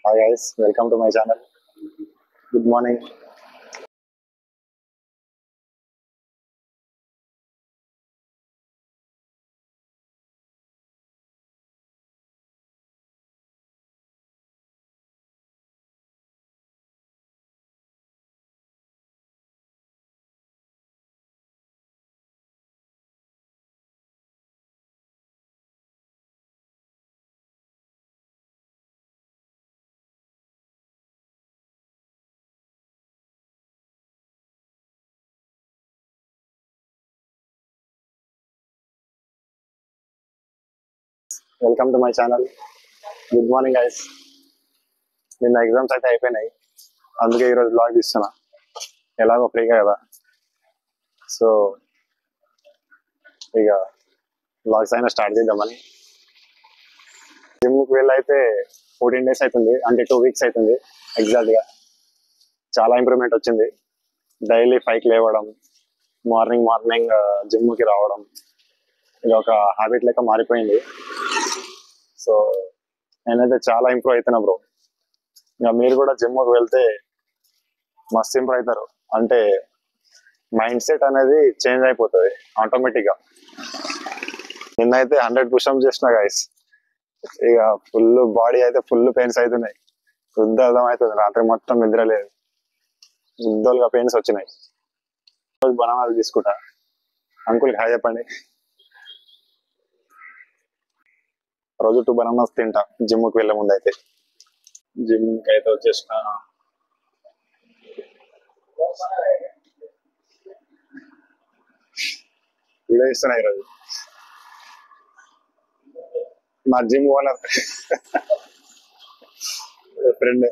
Hi guys, welcome to my channel. Good morning. Welcome to my channel. Good morning guys. నిన్న exams అయితే అయిపోయినాయి, అందుకే ఈరోజు blog తీస్తున్నా. ఎలాగో ఫ్రీగా కదా, సో ఇక బ్లాగ్స్ అయినా స్టార్ట్ చేద్దామని. జిమ్కి వెళ్ళి అయితే 14 days అవుతుంది, అంటే 2 weeks అవుతుంది ఎగ్జాక్ట్గా. చాలా ఇంప్రూవ్మెంట్ వచ్చింది. డైలీ 5కి లేవడం, మార్నింగ్ మార్నింగ్ జిమ్కి రావడం, ఇది ఒక హ్యాబిట్ లెక్క మారిపోయింది. సో నేనైతే చాలా ఇంప్రూవ్ అవుతున్నా బ్రో. ఇంకా మీరు కూడా జిమ్కి వెళ్తే మస్తు ఇంప్రూవ్ అవుతారు. అంటే మైండ్ సెట్ అనేది చేంజ్ అయిపోతుంది ఆటోమేటిక్ గా. నిన్నైతే 100 పుషప్స్ చేసిన గైస్. ఇక ఫుల్ బాడీ అయితే ఫుల్ పెయిన్స్ అవుతున్నాయి. శుద్ధ అర్థం అవుతుంది, రాత్రి మొత్తం నిద్ర లేదు, శుద్ధలుగా పెయిన్స్ వచ్చినాయి. రోజు బనానాలు తీసుకుంటా. అంకుల్ హాయ్ చెప్పండి. రోజు 2 బనానాస్ తింటా జిమ్కి వెళ్ళే ముందు అయితే. జిమ్కి అయితే వచ్చేసిన వీడియో ఇస్తున్నా ఈరోజు. మా జిమ్ ఓనర్ ఫ్రెండ్